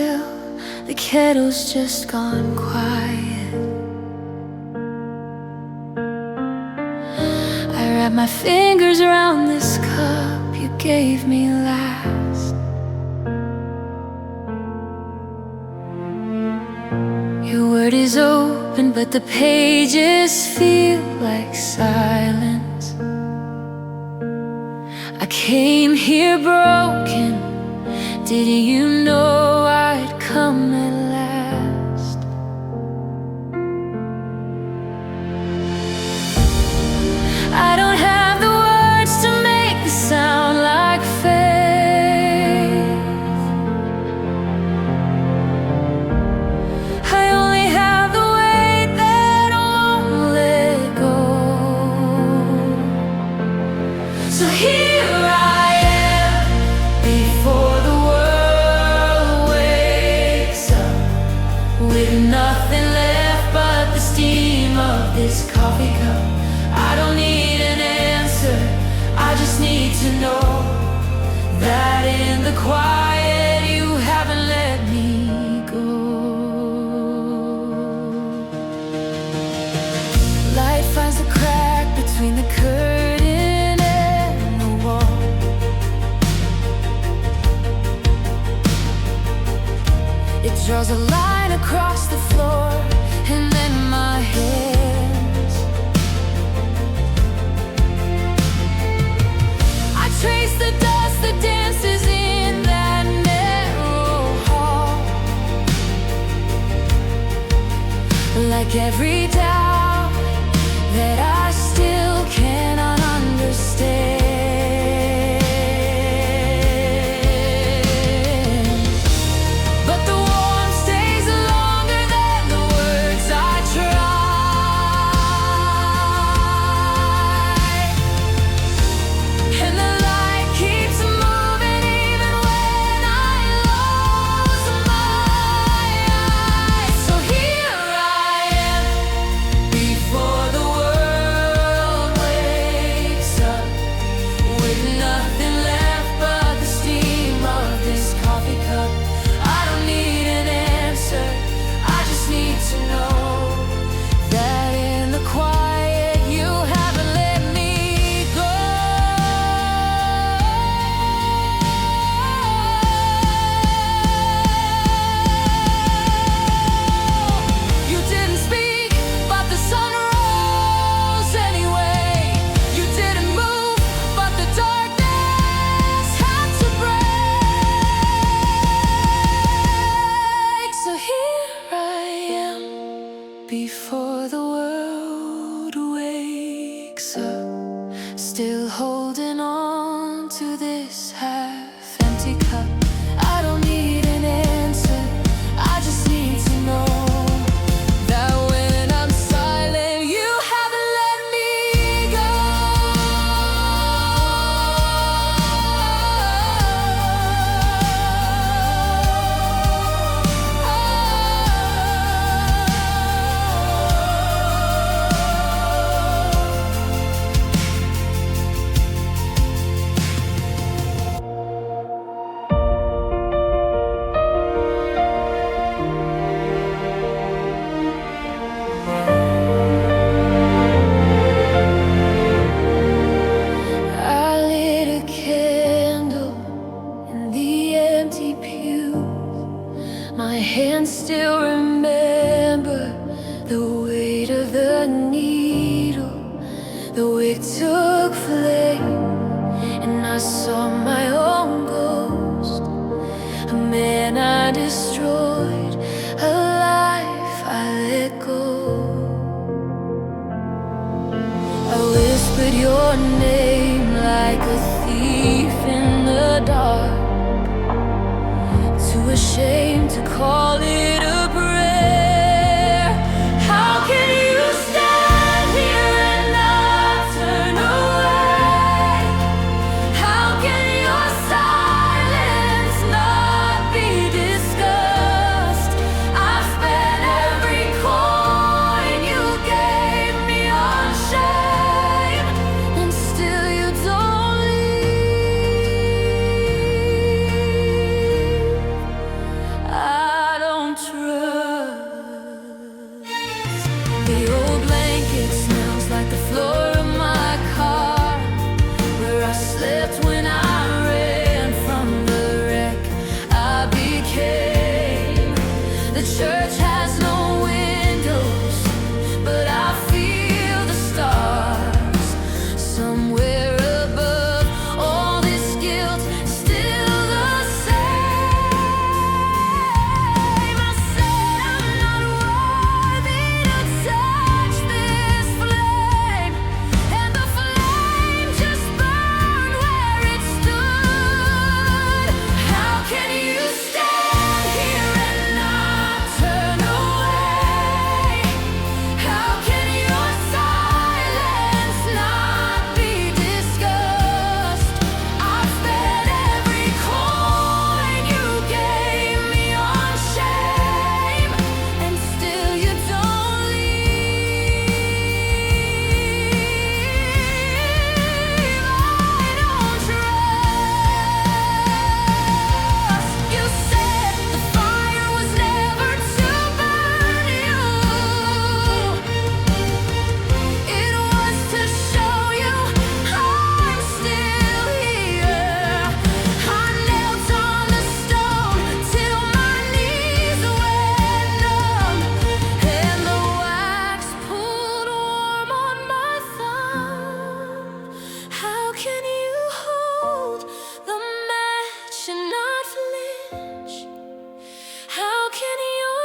still, the kettle's just gone quiet. I wrap my fingers around this cup you gave me last. Your word is open, but the pages feel like silence. I came here broken. Did you know I'd come at last? I don't have the words to make this sound like faith. I only have the weight that won't let go. So here I am before the world wakes up, with nothing left but the steam of this coffee cup. I don't need an answer, I just need to know that in the quiet you haven't let me go. Light finds a crack between the curtain and the wall. It draws a line across the floor, and then my hands, I trace the dust that dances in that narrow hall. Like every doubt that I still cannot understand. But the warmth stays longer than the words I try, and the light keeps moving even when I lose my eyes. So here I am before the world wakes up, with nothing left but the steam of this coffee cup. I don't need an answer, I just need to know that in the quiet you haven't let me go. You didn't speak, but the sun rose anyway. You didn't move, but the darkness had to break. So here I am before the world wakes up, still holding on to this half-empty cup. I don't need an answer, I just need to know that when I'm silent, you haven't let me go. I lit a candle in the empty pew. My hands still remember the weight of the needle. The wick took flame, and I saw my own ghost. A man I destroyed, a life I let go. I whispered your name like a thief in the dark, too ashamed to call it a prayer. How can you stand here and not turn away? How can your silence not be discussed? I've spent every coin you gave me on shame, and still you don't leave. church has no windows, but I feel the stars somewhere above. All this guilt still the same. I said I'm not worthy to touch this flame, and the flame just burned where it stood. How can you stand here and not turn away? How can your silence not be discussed? I've spent every coin you gave me on shame, and still you don't leave. I don't trust. You said the fire was never to burn you. It was to show you I'm still here. I knelt on the stone till my knees went numb, and the wax pulled warm on my thumb. How can you hold the match and not flinch? How can your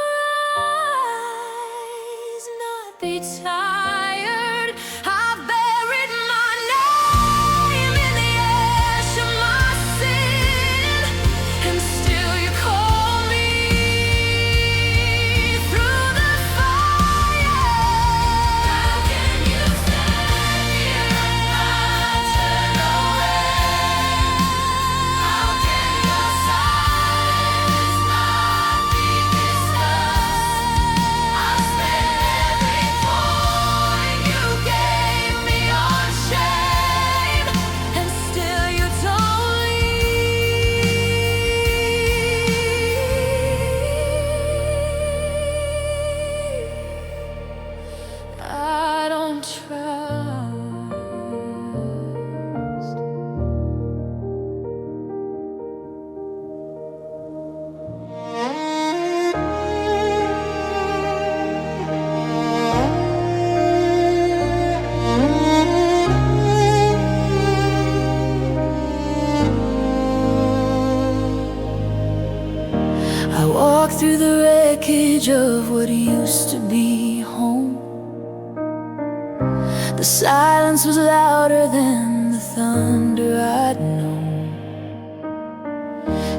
eyes not be tired? I've buried my name in the ash of my sin, and still you call me through the fire. How can you stand here and not turn away? How can your silence not be discussed? I've spent every coin you gave me on shame, and still you don't leave. I don't trust. I walked through the wreckage of what used to be home. The silence was louder than the thunder I'd known.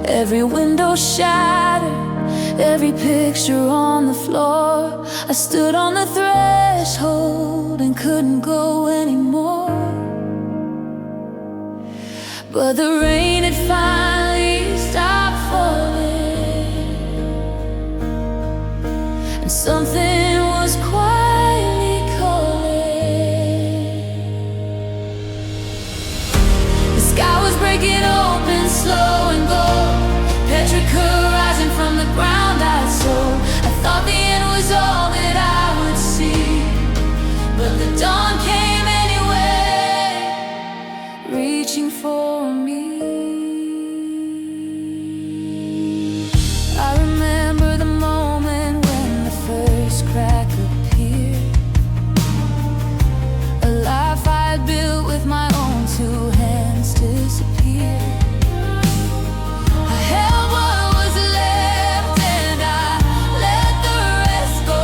Every window shattered, every picture on the floor. I stood on the threshold and couldn't go anymore. But the rain had finally stopped falling, and something was quietly calling. The sky was breaking open, slow and gold, petrichor rising from the ground I'd sown. I thought the end was all that I would see, but the dawn came anyway, reaching for me. I remember the moment when the first crack appeared, a life I had built with my own two hands disappeared. I held what was left and I let the rest go.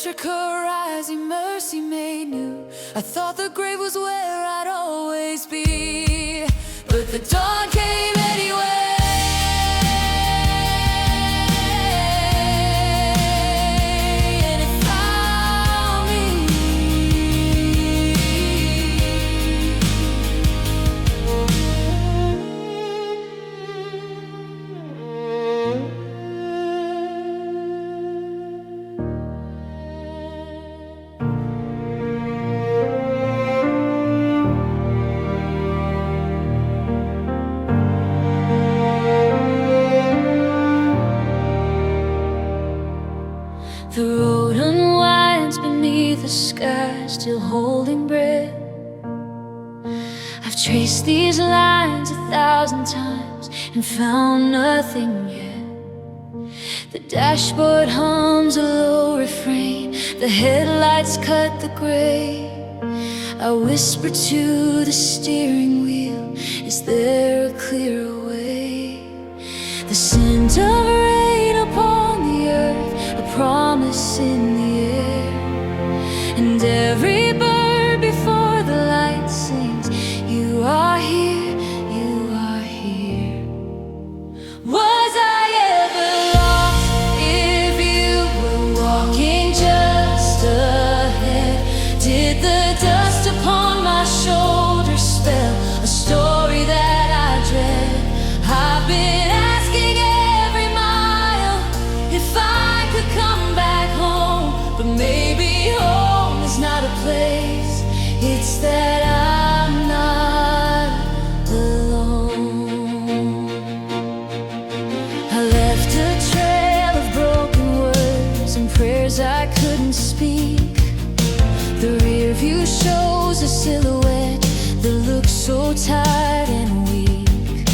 electric horizon, mercy made new. I thought the grave was where I'd always be, but the dawn came anyway. The road unwinds beneath the sky, still holding breath. I've traced these lines 1,000 times and found nothing yet. The dashboard hums a low refrain, the headlights cut the gray. I whisper to the steering wheel, is there a clearer way? The scent of rain upon the earth, a promise in the air, and every bird before the light sings, you are here, you are here. Was I ever lost if you were walking just ahead? Did the dust upon my shoulders spell a story that I dread? I've been asking every mile if I could come back home, but maybe home is not a place, it's that I'm not alone. I left a trail of broken words and prayers I couldn't speak. The rear view shows a silhouette that looks so tired and weak.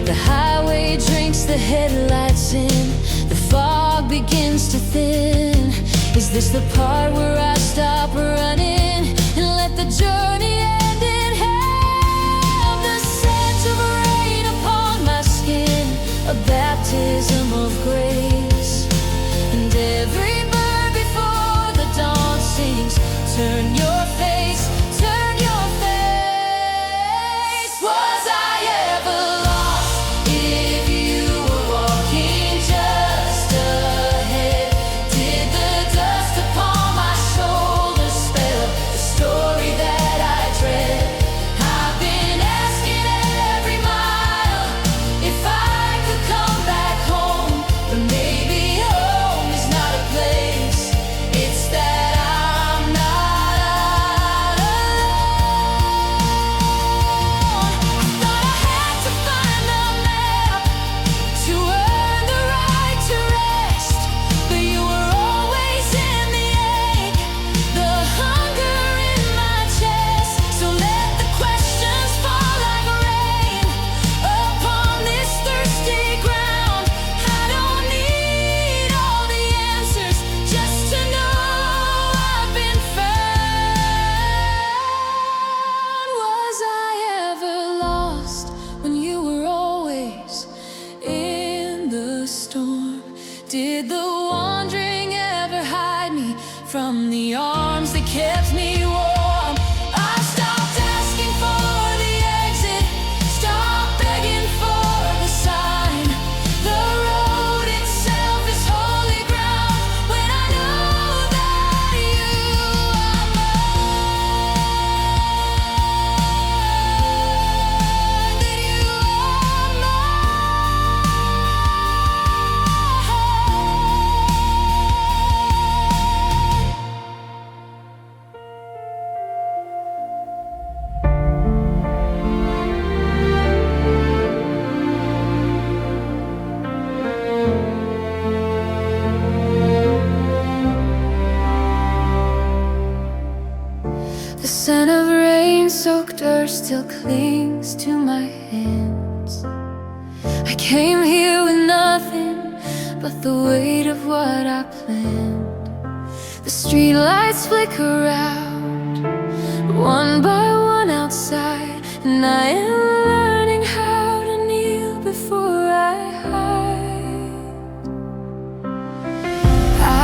The highway drinks the headlights in, the fog begins to thin. Is this the part where I stop running and let the journey end in hell? The scent of rain upon my skin, a baptism of grace, and every bird before the dawn sings, turn your face, turn your face. Was I ever lost if you were walking just ahead? Did the dust upon my shoulders spell the story that I dread? I've been asking every mile if I could come back home, but maybe home is not a place, it's that I'm not alone. I thought I had to find the map to earn the right to rest, but you were always in the ache, the hunger in my chest. So let the questions fall like rain upon this thirsty ground. I don't need all the answers, just to know I've been found. Was I ever lost when you were always in the storm? Did the wandering ever hide me from the arms that kept me warm? I stopped asking for the exit, stopped begging for the sign. The road itself is holy ground when I know that you are mine, that you are The scent of rain-soaked earth still clings to my hands. I came here with nothing but the weight of what I planned. The streetlights flicker out, one by one outside, and I am learning how to kneel before I hide.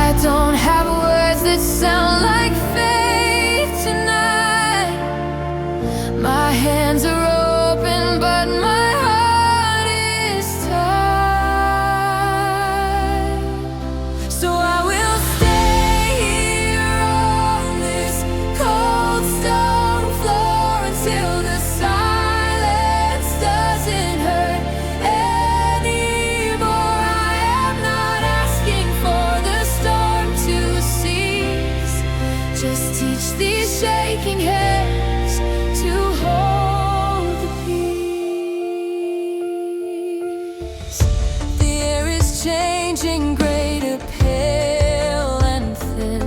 I don't have words that it sound like faith tonight? My hands are open, but my heart is tied. So I will stay here on this cold stone floor until the silence doesn't hurt anymore. I am not asking for the storm to cease. Just teach these shaking hands to hold the peace. The air is changing, gray to pale and thin,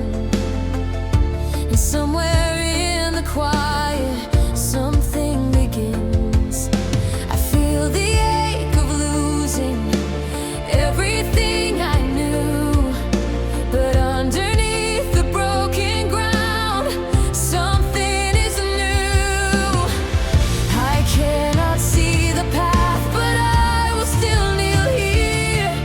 and somewhere in the quiet something begins. I feel the ache of losing everything I knew, but underneath the broken ground something is new. I cannot see the path, but I will still kneel here,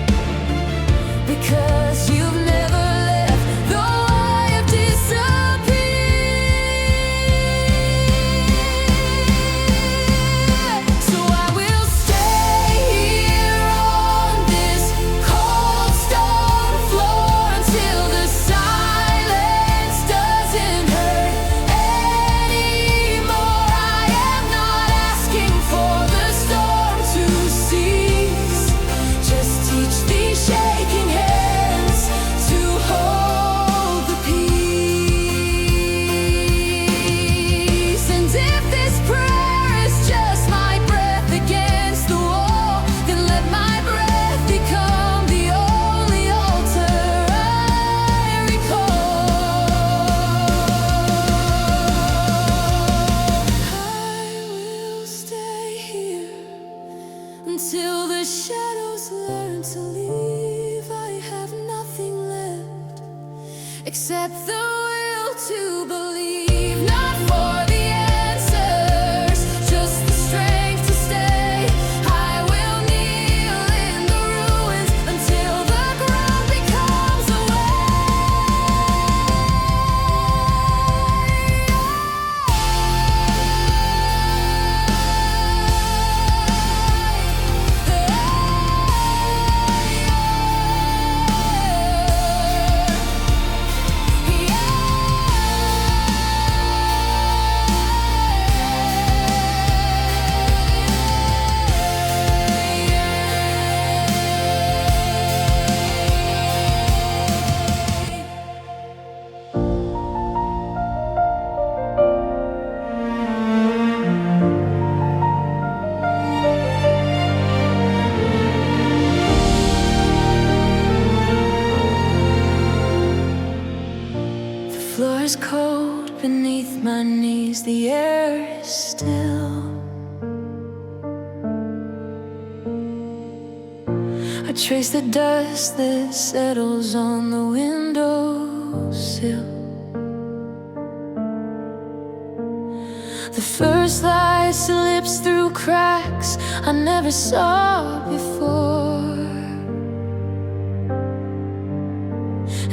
because you've never left, though I have disappeared. So I will stay here on this cold stone floor until the silence doesn't hurt anymore. I am not asking for the storm to cease. Just teach these shaking hands to hold the peace. And if this prayer is just my breath against the wall, then let my breath become the only altar I recall. I will stay here until the shadows learn to leave. I have nothing left except the will to believe. Not for the answers, just the strength to stay. I will kneel in the ruins until the ground becomes a The floor is cold beneath my knees, the air is still. I trace the dust that settles on the windowsill. The first light slips through cracks I never saw before,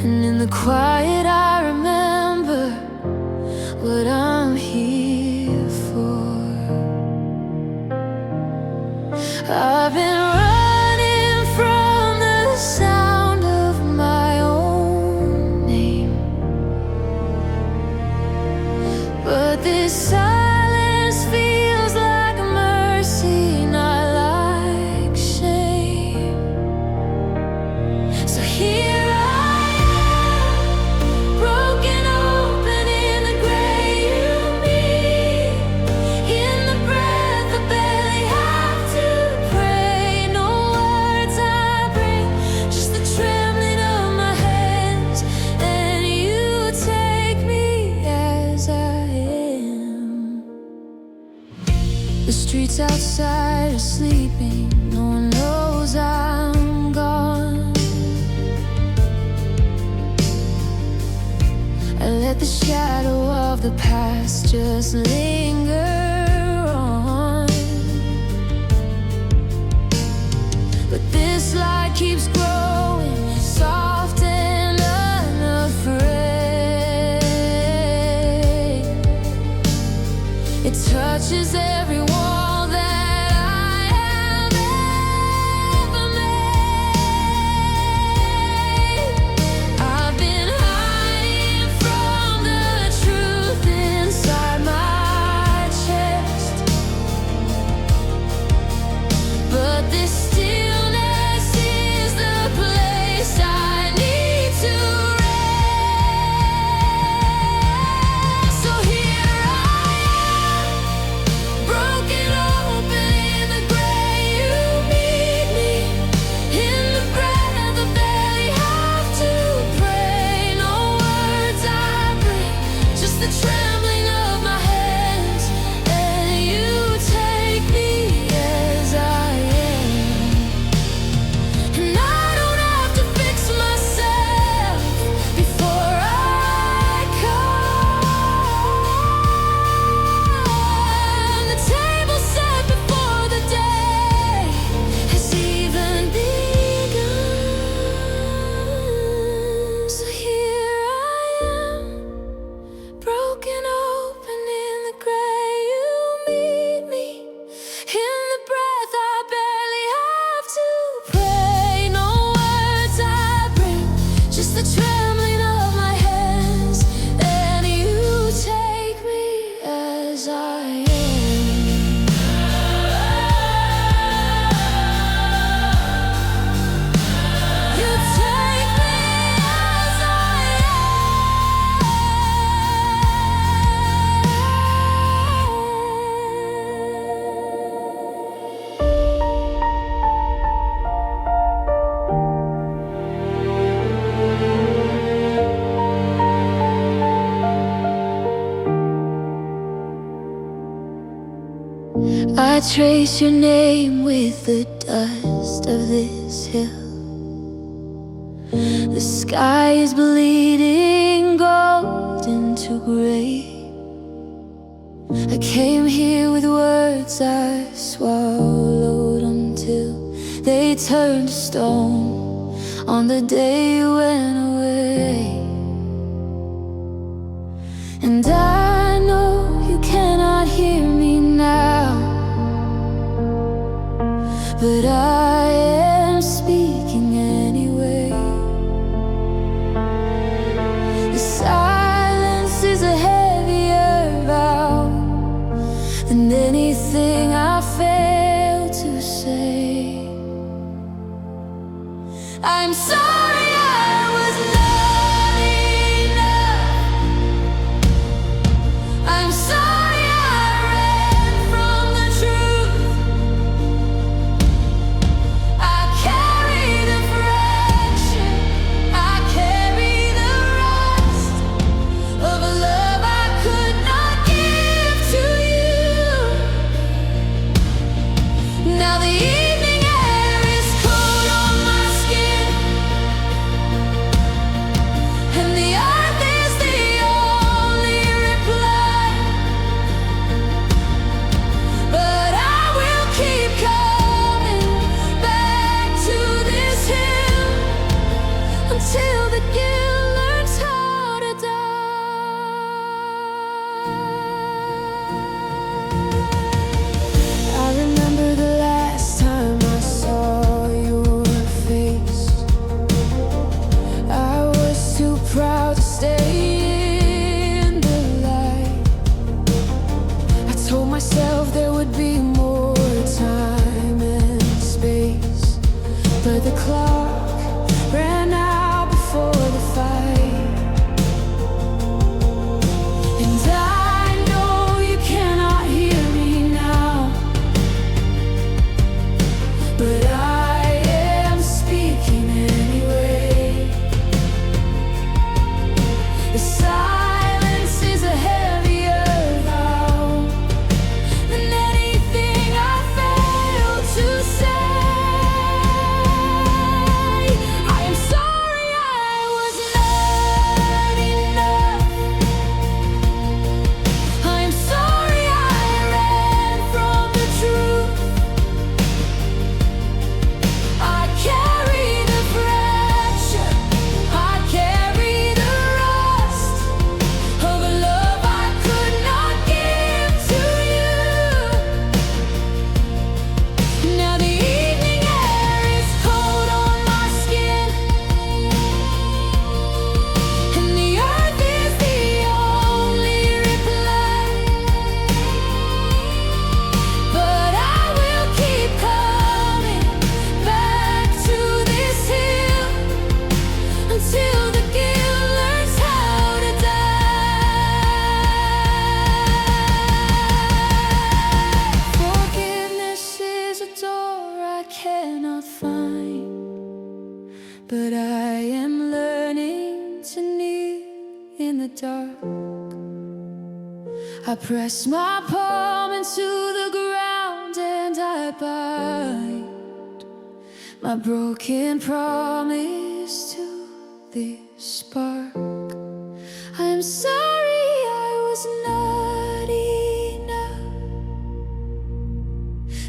and in the quiet I remember what I'm here for. I've been running from the sound of my own name, but this silence feels like mercy, not like shame. So here I am, broken open in the gray you meet, in the breath I barely have to pray. No words I bring, just the trembling of my hands, and you take me as I am. The streets outside are sleeping, no one knows I'm gone. I let the shadow of the past just linger on, but this light keeps growing, soft and unafraid. touches every wall that I have ever made. I've been hiding from the truth inside my chest, but this stillness is the place I need to rest. So here I am, broken open in the gray. You meet me in the breath I barely have to pray. No words I bring, just the trembling of my hands, and you take me as I am. And I don't have to fix myself before I come. The table set before the day has even begun. So here I am, broken open in the gray. You meet me in the breath I barely have to pray. No words I bring, just the trembling of my hands, and you take me as I am. You take me as I I trace your name with the dust of this hill. The sky is bleeding gold into gray. I came here with words I swallowed until they turned to stone on the day you went away. And I know you cannot hear me now, but I am speaking anyway. The silence is a heavier vow than anything I fail to say. I'm sorry I was not enough. I'm sorry I ran from the truth. I carry the fraction, I carry the rust of a love I could not give to you. Now the evening air is cold on my skin, and the earth is the only reply. But I will keep coming back to this hill until the guilt learns how to die. I remember the last time I saw your face. I was too proud to stay in the light. I told myself there would be more time and space, but the clock ran out before the fight. And I know you cannot hear me now, but I am speaking anyway. The silence is a heavier vow than anything I failed to say. I am sorry I was not enough. I am sorry I ran from the truth. I carry the fracture, I carry the rust dark. I press my palm into the ground and I bite my broken promise to this spark. I'm sorry I was not enough,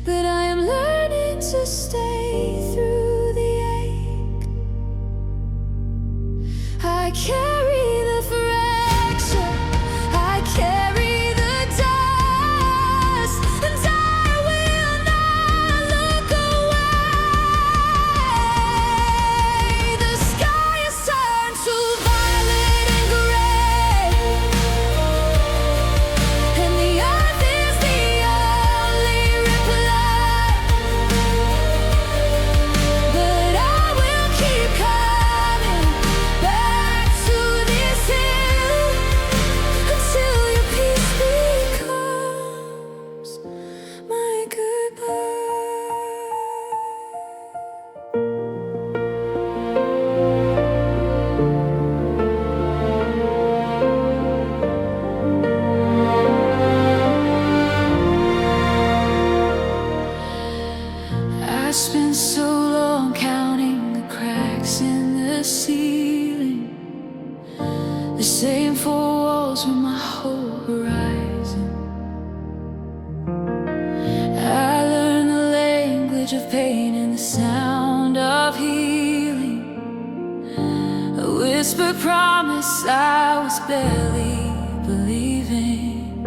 but I am learning to stay through the ache. I carry the fracture, I carry the dust, and I will not look away. The sky has turned to violet and gray, and the earth is the only reply. But I will keep coming back to this hill until your peace becomes my goodbye. I spent so long counting the cracks in the ceiling, the same four walls were my whole horizon. I learned the language of pain and the sound of healing, a whispered promise I was barely believing.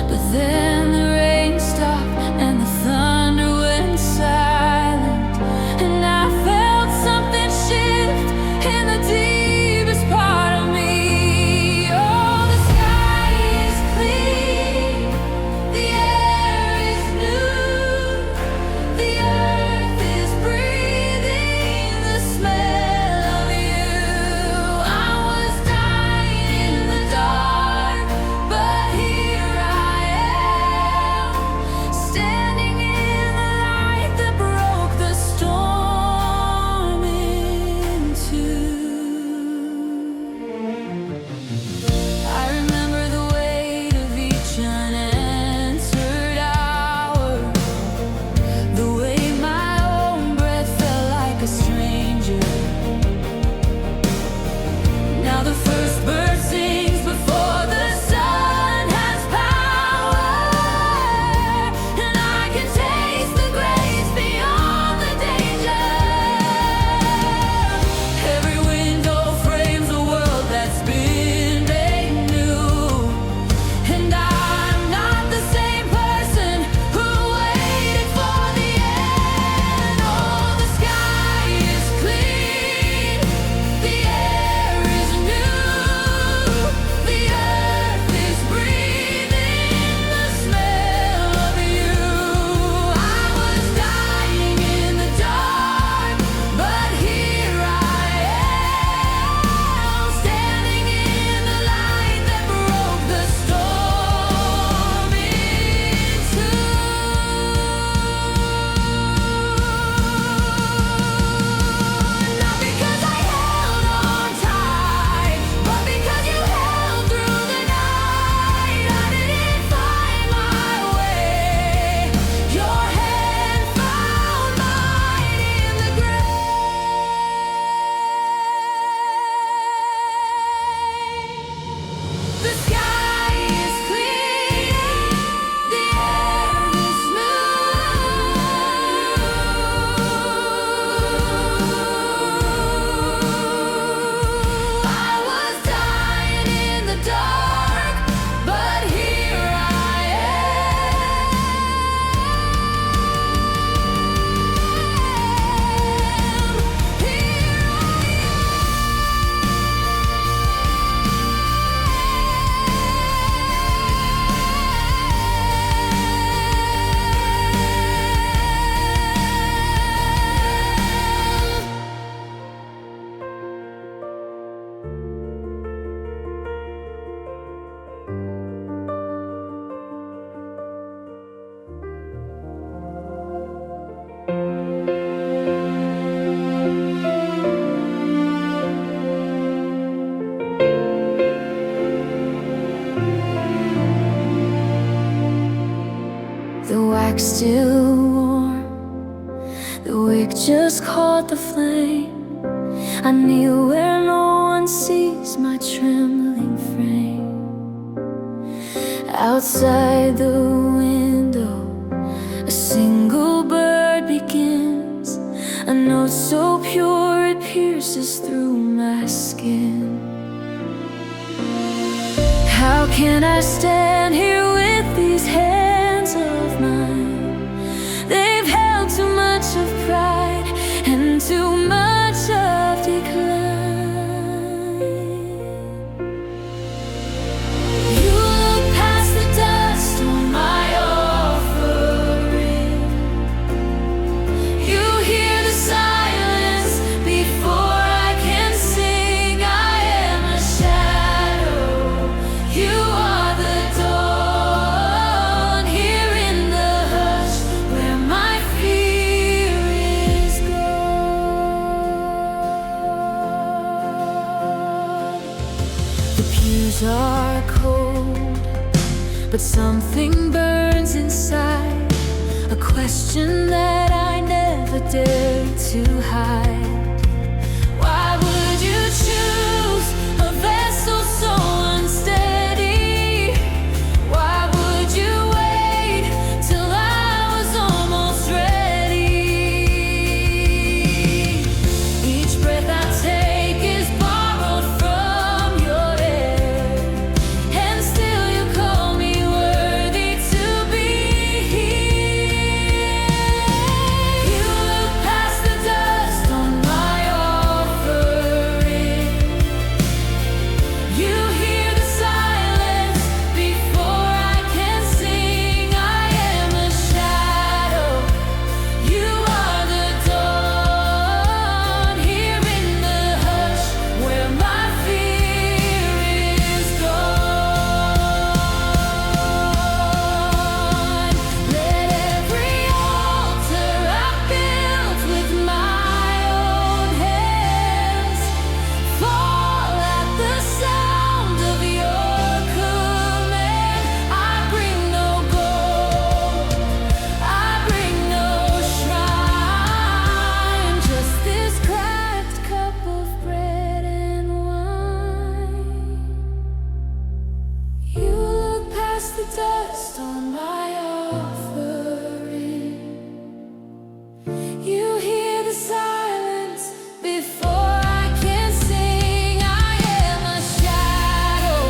But then the rain stopped and the thunder went silent, and I felt something shift in the deepest part of me. Oh, the sky is clean, the air is new, the earth is breathing the smell of you. I was dying in the dark, still warm. The wick just caught the flame. I kneel where no one sees my trembling frame. Outside the window, a single bird begins, a note so pure it pierces through my skin. How can I stand here with these hands of mine? They've held too much of pride and too much of decline. You look past the dust on my offering. You hear the silence before I can sing. I am a shadow. You are the dawn. Here in the hush where my fear is gone. The pews are cold, but something burns inside, a question that I never dared to hide. Why would you choose a vessel so unsteady? Why would you wait till I was almost ready? Each breath I take is borrowed from your air, and still you call me worthy to be here. You look past the dust on my offering. You hear the silence before I can sing. I am a shadow. You are the dawn. Here in the hush where my fear is gone. Let every altar I built with my own hands fall at the sound of your command. I bring no gold, I bring no shrine, just this cracked cup of bread and wine. You look past the dust on my offering. You hear the silence before I can sing. I am a shadow.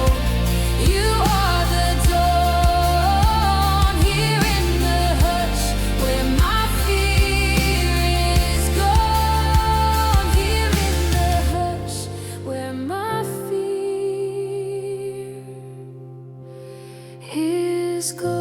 You are the dawn. Here in the hush where my fear is gone. Here in the hush where my fear is gone.